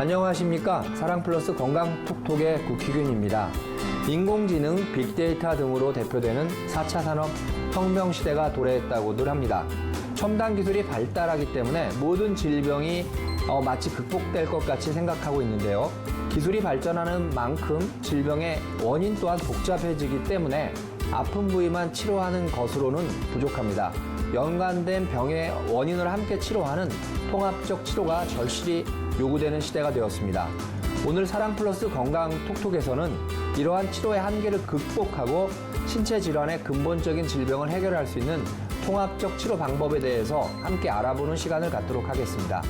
안녕하십니까. 사랑플러스 건강톡톡의 국희균입니다. 인공지능, 빅데이터 등으로 대표되는 4차 산업 혁명 시대가 도래했다고들 합니다. 첨단 기술이 발달하기 때문에 모든 질병이 마치 극복될 것 같이 생각하고 있는데요. 기술이 발전하는 만큼 질병의 원인 또한 복잡해지기 때문에 아픈 부위만 치료하는 것으로는 부족합니다. 연관된 병의 원인을 함께 치료하는 통합적 치료가 절실히 요구되는 시대가 되었습니다. 오늘 사랑플러스 건강톡톡에서는 이러한 치료의 한계를 극복하고 신체 질환의 근본적인 질병을 해결할 수 있는 통합적 치료 방법에 대해서 함께 알아보는 시간을 갖도록 하겠습니다.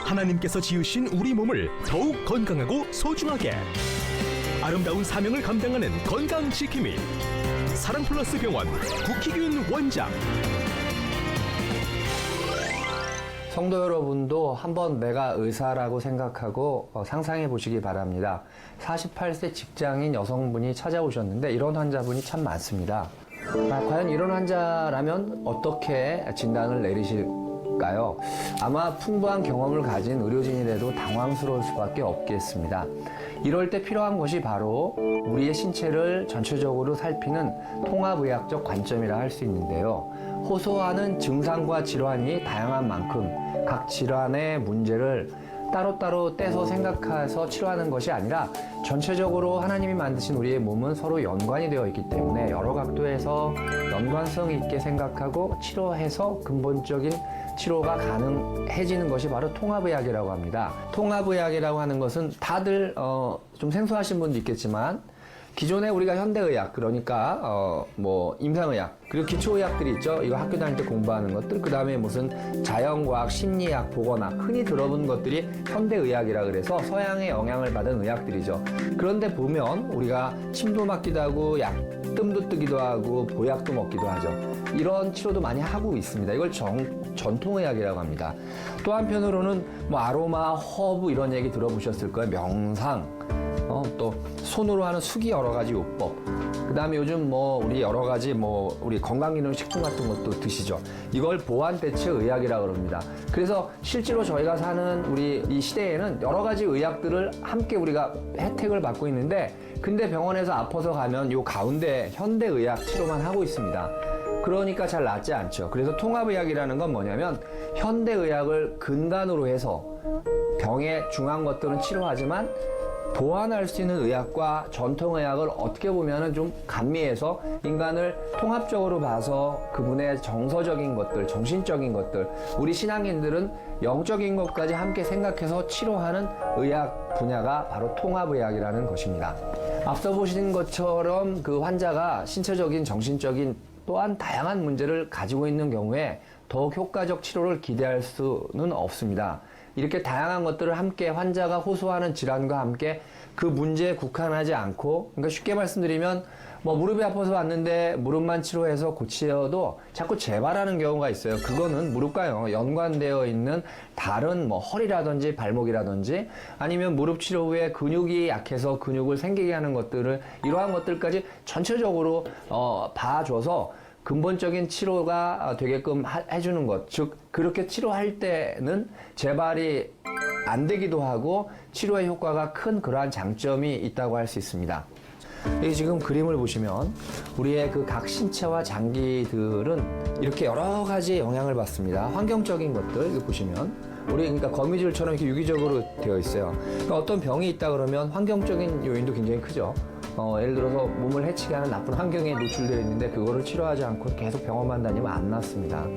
하나님께서 지으신 우리 몸을 더욱 건강하고 소중하게 아름다운 사명을 감당하는 건강지킴이 사랑플러스 병원 국희균 원장. 성도 여러분도 한번 내가 의사라고 생각하고 상상해 보시기 바랍니다. 48세 직장인 여성분이 찾아오셨는데 이런 환자분이 참 많습니다. 과연 이런 환자라면 어떻게 진단을 내리실까요? 아마 풍부한 경험을 가진 의료진이라도 당황스러울 수밖에 없겠습니다. 이럴 때 필요한 것이 바로 우리의 신체를 전체적으로 살피는 통합의학적 관점이라 할 수 있는데요. 호소하는 증상과 질환이 다양한 만큼 각 질환의 문제를 따로따로 떼서 생각해서 치료하는 것이 아니라 전체적으로 하나님이 만드신 우리의 몸은 서로 연관이 되어 있기 때문에 여러 각도에서 연관성 있게 생각하고 치료해서 근본적인 치료가 가능해지는 것이 바로 통합의학이라고 합니다. 통합의학이라고 하는 것은 다들 좀 생소하신 분도 있겠지만 기존에 우리가 현대의학, 그러니까 임상의학, 그리고 기초의학들이 있죠. 이거 학교 다닐 때 공부하는 것들, 그 다음에 무슨 자연과학, 심리학, 보건학, 흔히 들어본 것들이 현대의학이라 그래서 서양의 영향을 받은 의학들이죠. 그런데 보면 우리가 침도 맞기도 하고 뜸도 뜨기도 하고 보약도 먹기도 하죠. 이런 치료도 많이 하고 있습니다. 이걸 전통의학이라고 합니다. 또 한편으로는 아로마, 허브 이런 얘기 들어보셨을 거예요. 명상, 또 손으로 하는 수기 여러 가지 요법. 그 다음에 요즘 우리 여러 가지 우리 건강기능식품 같은 것도 드시죠. 이걸 보완대체 의학이라고 그럽니다. 그래서 실제로 저희가 사는 우리 이 시대에는 여러 가지 의학들을 함께 우리가 혜택을 받고 있는데, 근데 병원에서 아파서 가면 요 가운데 현대의학 치료만 하고 있습니다. 그러니까 잘 낫지 않죠. 그래서 통합의학이라는 건 뭐냐면 현대의학을 근간으로 해서 병의 중요한 것들은 치료하지만 보완할 수 있는 의학과 전통의학을 어떻게 보면은 좀 감미해서 인간을 통합적으로 봐서 그분의 정서적인 것들, 정신적인 것들, 우리 신앙인들은 영적인 것까지 함께 생각해서 치료하는 의학 분야가 바로 통합의학이라는 것입니다. 앞서 보신 것처럼 그 환자가 신체적인, 정신적인 또한 다양한 문제를 가지고 있는 경우에 더욱 효과적 치료를 기대할 수는 없습니다. 이렇게 다양한 것들을 함께 환자가 호소하는 질환과 함께 그 문제에 국한하지 않고, 그러니까 쉽게 말씀드리면 무릎이 아파서 왔는데 무릎만 치료해서 고치어도 자꾸 재발하는 경우가 있어요. 그거는 무릎과 연관되어 있는 다른 허리라든지 발목이라든지 아니면 무릎 치료 후에 근육이 약해서 근육을 생기게 하는 것들을, 이러한 것들까지 전체적으로 봐줘서 근본적인 치료가 되게끔 해주는 것, 즉 그렇게 치료할 때는 재발이 안 되기도 하고 치료의 효과가 큰 그러한 장점이 있다고 할 수 있습니다. 여기 지금 그림을 보시면 우리의 그 각 신체와 장기들은 이렇게 여러 가지 영향을 받습니다. 환경적인 것들 이거 보시면 우리 그러니까 거미줄처럼 이렇게 유기적으로 되어 있어요. 그러니까 어떤 병이 있다 그러면 환경적인 요인도 굉장히 크죠. 예를 들어서 몸을 해치게 하는 나쁜 환경에 노출되어 있는데 그거를 치료하지 않고 계속 병원만 다니면 안 낫습니다.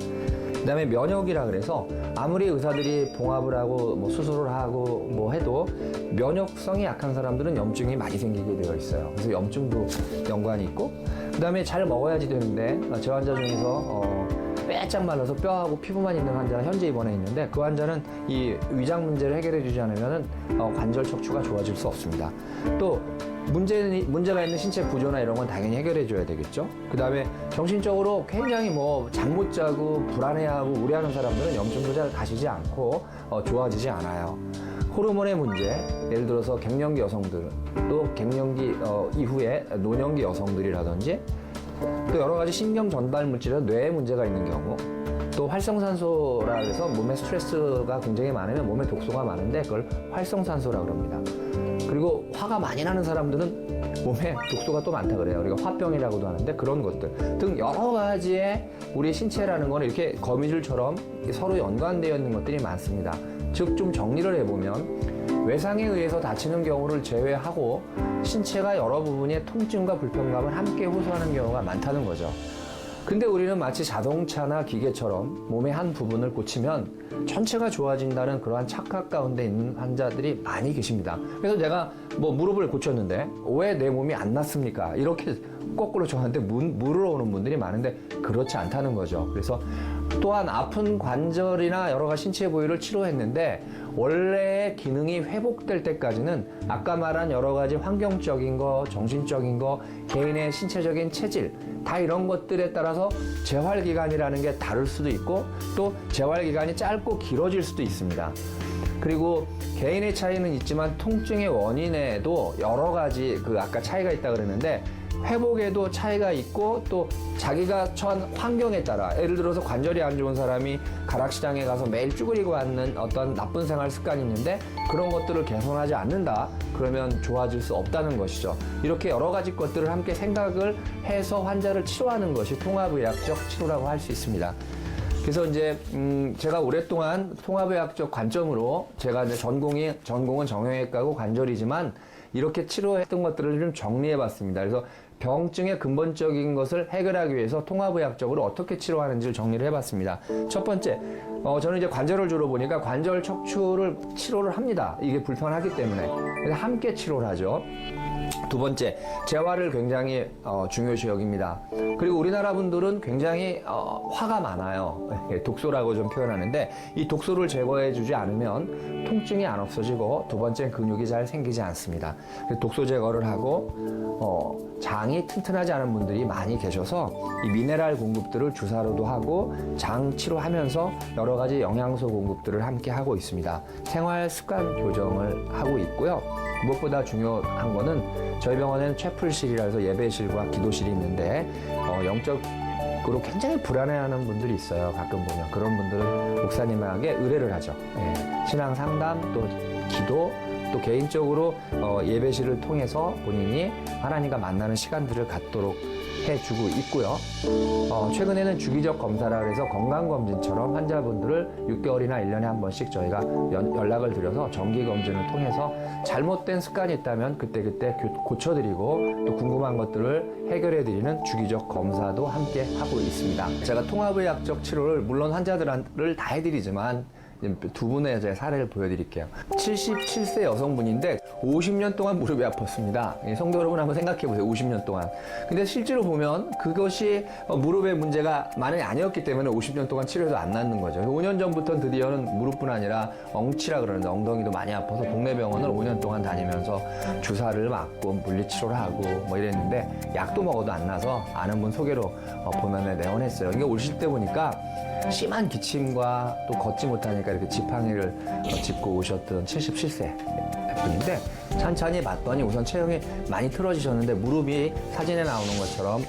그 다음에 면역이라 그래서 아무리 의사들이 봉합을 하고 수술을 하고 해도 면역성이 약한 사람들은 염증이 많이 생기게 되어 있어요. 그래서 염증도 연관이 있고, 그 다음에 잘 먹어야지 되는데 제 환자 중에서 빼짝 말라서 뼈하고 피부만 있는 환자가 현재 입원해 있는데 그 환자는 이 위장 문제를 해결해 주지 않으면 관절 척추가 좋아질 수 없습니다. 또 문제가 있는 신체 구조나 이런 건 당연히 해결해 줘야 되겠죠. 그 다음에 정신적으로 굉장히 잠 못 자고 불안해하고 우려하는 사람들은 염증도 잘 가시지 않고 좋아지지 않아요. 호르몬의 문제, 예를 들어서 갱년기 여성들, 또 갱년기 이후에 노년기 여성들이라든지 또 여러 가지 신경 전달 물질에 뇌에 문제가 있는 경우, 또 활성산소라 해서 몸에 스트레스가 굉장히 많으면 몸에 독소가 많은데 그걸 활성산소라 그럽니다. 그리고 화가 많이 나는 사람들은 몸에 독소가 또 많다 그래요. 우리가 화병이라고도 하는데 그런 것들 등 여러 가지의 우리 신체라는 거는 이렇게 거미줄처럼 서로 연관되어 있는 것들이 많습니다. 즉 좀 정리를 해보면 외상에 의해서 다치는 경우를 제외하고 신체가 여러 부분의 통증과 불편감을 함께 호소하는 경우가 많다는 거죠. 근데 우리는 마치 자동차나 기계처럼 몸의 한 부분을 고치면 전체가 좋아진다는 그러한 착각 가운데 있는 환자들이 많이 계십니다. 그래서 내가 뭐 무릎을 고쳤는데 왜 내 몸이 안 낫습니까? 이렇게 거꾸로 저한테 물어오는 분들이 많은데 그렇지 않다는 거죠. 그래서 또한 아픈 관절이나 여러 가지 신체 부위를 치료했는데 원래의 기능이 회복될 때까지는 아까 말한 여러 가지 환경적인 거, 정신적인 거, 개인의 신체적인 체질 다 이런 것들에 따라서 재활기간이라는 게 다를 수도 있고 또 재활기간이 짧고 길어질 수도 있습니다. 그리고 개인의 차이는 있지만 통증의 원인에도 여러 가지 아까 차이가 있다 그랬는데 회복에도 차이가 있고 또 자기가 처한 환경에 따라 예를 들어서 관절이 안 좋은 사람이 가락시장에 가서 매일 쭈그리고 앉는 어떤 나쁜 생활 습관이 있는데 그런 것들을 개선하지 않는다 그러면 좋아질 수 없다는 것이죠. 이렇게 여러 가지 것들을 함께 생각을 해서 환자를 치료하는 것이 통합의학적 치료라고 할 수 있습니다. 그래서 이제 제가 오랫동안 통합의학적 관점으로 제가 이제 전공은 정형외과고 관절이지만 이렇게 치료했던 것들을 좀 정리해봤습니다. 그래서 병증의 근본적인 것을 해결하기 위해서 통합의학적으로 어떻게 치료하는지를 정리를 해봤습니다. 첫 번째, 저는 이제 관절을 주로 보니까 관절 척추를 치료를 합니다. 이게 불편하기 때문에. 그래서 함께 치료를 하죠. 두 번째, 재활을 굉장히 중요시 여깁니다. 그리고 우리나라 분들은 굉장히 화가 많아요. 독소라고 좀 표현하는데 이 독소를 제거해주지 않으면 통증이 안 없어지고 두 번째는 근육이 잘 생기지 않습니다. 독소 제거를 하고 장이 튼튼하지 않은 분들이 많이 계셔서 이 미네랄 공급들을 주사로도 하고 장 치료하면서 여러 가지 영양소 공급들을 함께 하고 있습니다. 생활 습관 교정을 하고 있고요. 무엇보다 중요한 거는 저희 병원에는 채플실이라 해서 예배실과 기도실이 있는데 영적으로 굉장히 불안해하는 분들이 있어요. 가끔 보면 그런 분들은 목사님에게 의뢰를 하죠. 신앙 상담 또 기도 또 개인적으로 예배실을 통해서 본인이 하나님과 만나는 시간들을 갖도록 해주고 있고요. 최근에는 주기적 검사라 그래서 건강검진처럼 환자분들을 6개월이나 1년에 한 번씩 저희가 연락을 드려서 정기검진을 통해서 잘못된 습관이 있다면 그때그때 고쳐드리고 또 궁금한 것들을 해결해드리는 주기적 검사도 함께 하고 있습니다. 제가 통합의학적 치료를 물론 환자들을 다 해드리지만 두 분의 제 사례를 보여드릴게요. 77세 여성분인데 50년 동안 무릎이 아팠습니다. 성도 여러분 한번 생각해 보세요. 50년 동안. 근데 실제로 보면 그것이 무릎의 문제가 만약에 아니었기 때문에 50년 동안 치료해도 안 낫는 거죠. 5년 전부터는 드디어는 무릎뿐 아니라 엉치라 그러는데 엉덩이도 많이 아파서 동네 병원을 5년 동안 다니면서 주사를 맞고 물리치료를 하고 뭐 이랬는데 약도 먹어도 안 나서 아는 분 소개로 보면에 내원했어요. 이게 오실 때 보니까 심한 기침과 또 걷지 못하니까 이렇게 지팡이를 짚고 오셨던 77세 분인데 천천히 봤더니 우선 체형이 많이 틀어지셨는데 무릎이 사진에 나오는 것처럼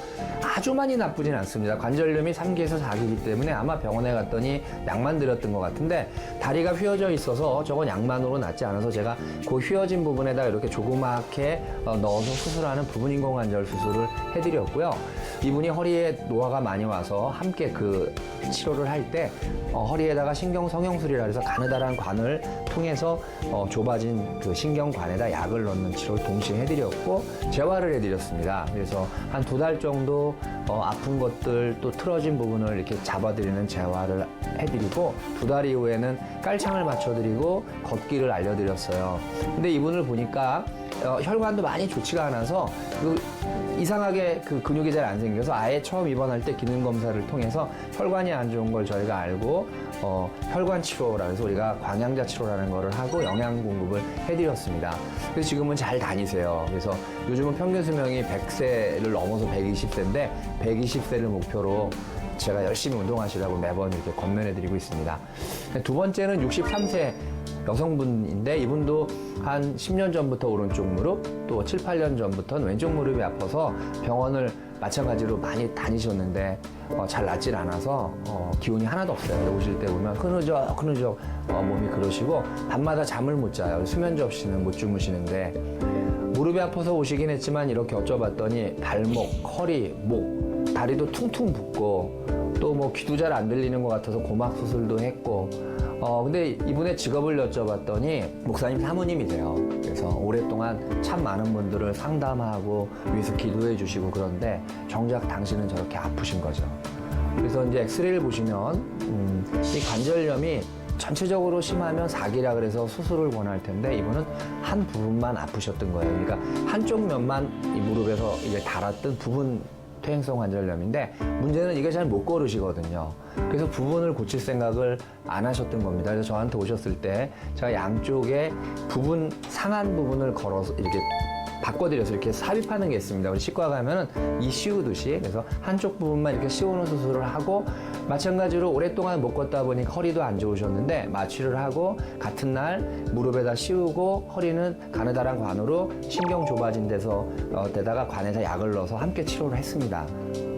아주 많이 나쁘진 않습니다. 관절염이 3기에서 4기이기 때문에 아마 병원에 갔더니 약만 드렸던 것 같은데 다리가 휘어져 있어서 저건 약만으로 낫지 않아서 제가 그 휘어진 부분에다 이렇게 조그맣게 넣어서 수술하는 부분 인공관절 수술을 해드렸고요. 이분이 허리에 노화가 많이 와서 함께 그 치료를 할 때 허리에다가 신경 성형술이라 해서 가느다란 관을 통해서 좁아진 그 신경관에다 약을 넣는 치료를 동시에 해드렸고 재활을 해드렸습니다. 그래서 한 2달 정도 아픈 것들 또 틀어진 부분을 이렇게 잡아드리는 재활을 해드리고 2달 이후에는 깔창을 맞춰드리고 걷기를 알려드렸어요. 근데 이분을 보니까 혈관도 많이 좋지가 않아서 이상하게 그 근육이 잘 안 생겨서 아예 처음 입원할 때 기능 검사를 통해서 혈관이 안 좋은 걸 저희가 알고 혈관 치료라 해서 우리가 광양자 치료라는 거를 하고 영양 공급을 해드렸습니다. 그래서 지금은 잘 다니세요. 그래서 요즘은 평균 수명이 100세를 넘어서 120세인데 120세를 목표로 제가 열심히 운동하시라고 매번 이렇게 권면해드리고 있습니다. 두 번째는 63세 여성분인데 이분도 한 10년 전부터 오른쪽 무릎 또 7, 8년 전부터는 왼쪽 무릎이 아파서 병원을 마찬가지로 많이 다니셨는데 잘 낫질 않아서 기운이 하나도 없어요. 오실 때 보면 흐느적 몸이 그러시고 밤마다 잠을 못 자요. 수면제 없이는 못 주무시는데 무릎이 아파서 오시긴 했지만 이렇게 여쭤봤더니 발목, 허리, 목, 다리도 퉁퉁 붓고 또 뭐 귀도 잘 안 들리는 것 같아서 고막 수술도 했고 근데 이분의 직업을 여쭤봤더니 목사님 사모님이세요. 그래서 오랫동안 참 많은 분들을 상담하고 위해서 기도해 주시고 그런데 정작 당신은 저렇게 아프신 거죠. 그래서 이제 엑스레이를 보시면 이 관절염이 전체적으로 심하면 4기라 그래서 수술을 권할 텐데 이분은 한 부분만 아프셨던 거예요. 그러니까 한쪽 면만 이 무릎에서 이게 달았던 부분 퇴행성 관절염인데 문제는 이게 잘 못 걸으시거든요. 그래서 부분을 고칠 생각을 안 하셨던 겁니다. 그래서 저한테 오셨을 때 제가 양쪽에 부분 상한 부분을 걸어서 이렇게 바꿔드려서 이렇게 삽입하는 게 있습니다. 우리 치과 가면은 이 씌우듯이 그래서 한쪽 부분만 이렇게 씌우는 수술을 하고 마찬가지로 오랫동안 못 걷다 보니까 허리도 안 좋으셨는데 마취를 하고 같은 날 무릎에다 씌우고 허리는 가느다란 관으로 신경 좁아진 데다가 관에서 약을 넣어서 함께 치료를 했습니다.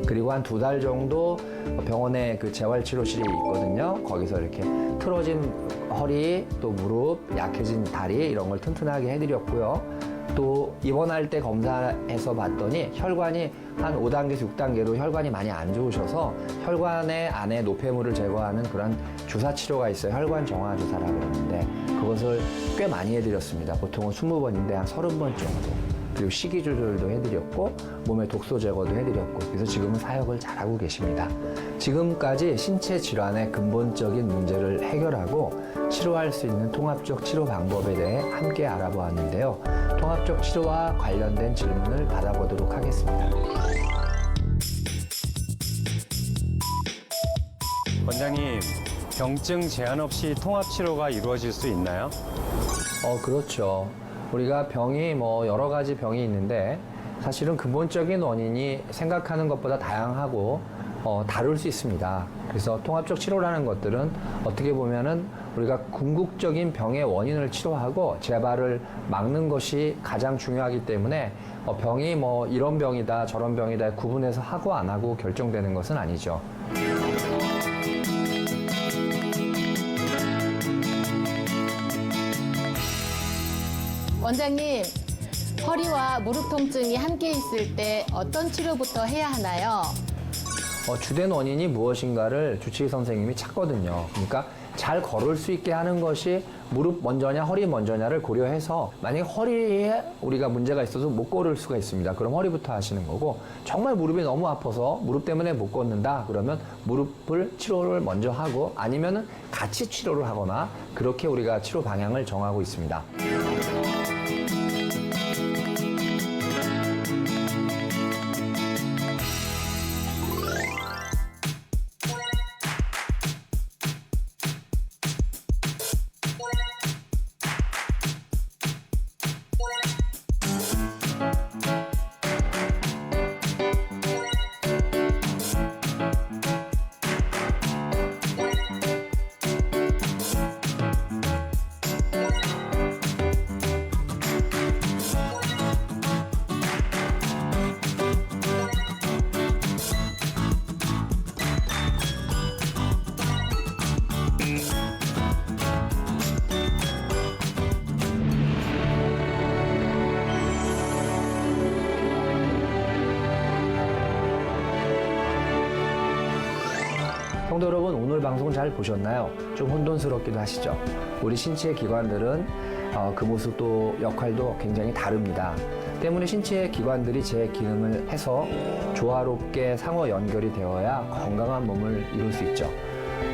그리고 한 2달 정도 병원에 그 재활치료실이 있거든요. 거기서 이렇게 틀어진 허리 또 무릎, 약해진 다리 이런 걸 튼튼하게 해드렸고요. 또 입원할 때 검사해서 봤더니 혈관이 한 5단계에서 6단계로 혈관이 많이 안 좋으셔서 혈관의 안에 노폐물을 제거하는 그런 주사 치료가 있어요. 혈관 정화 주사라고 그러는데 그것을 꽤 많이 해드렸습니다. 보통은 20번인데 한 30번 정도. 그리고 식이 조절도 해드렸고 몸의 독소 제거도 해드렸고 그래서 지금은 사역을 잘하고 계십니다. 지금까지 신체 질환의 근본적인 문제를 해결하고 치료할 수 있는 통합적 치료 방법에 대해 함께 알아보았는데요. 통합적 치료와 관련된 질문을 받아보도록 하겠습니다. 원장님, 병증 제한 없이 통합 치료가 이루어질 수 있나요? 그렇죠. 우리가 병이 뭐 여러 가지 병이 있는데 사실은 근본적인 원인이 생각하는 것보다 다양하고 다를 수 있습니다. 그래서 통합적 치료라는 것들은 어떻게 보면은 우리가 궁극적인 병의 원인을 치료하고 재발을 막는 것이 가장 중요하기 때문에 병이 뭐 이런 병이다 저런 병이다 구분해서 하고 안 하고 결정되는 것은 아니죠. 원장님, 허리와 무릎 통증이 함께 있을 때 어떤 치료부터 해야 하나요? 주된 원인이 무엇인가를 주치의 선생님이 찾거든요. 그러니까 잘 걸을 수 있게 하는 것이 무릎 먼저냐 허리 먼저냐를 고려해서 만약에 허리에 우리가 문제가 있어서 못 걸을 수가 있습니다. 그럼 허리부터 하시는 거고 정말 무릎이 너무 아파서 무릎 때문에 못 걷는다 그러면 무릎을 치료를 먼저 하고 아니면은 같이 치료를 하거나 그렇게 우리가 치료 방향을 정하고 있습니다. 성도 여러분, 오늘 방송 잘 보셨나요? 좀 혼돈스럽기도 하시죠? 우리 신체의 기관들은 그 모습도 역할도 굉장히 다릅니다. 때문에 신체의 기관들이 제 기능을 해서 조화롭게 상호 연결이 되어야 건강한 몸을 이룰 수 있죠.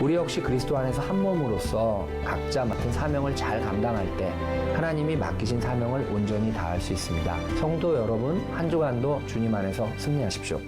우리 역시 그리스도 안에서 한 몸으로서 각자 맡은 사명을 잘 감당할 때 하나님이 맡기신 사명을 온전히 다할 수 있습니다. 성도 여러분, 한 주간도 주님 안에서 승리하십시오.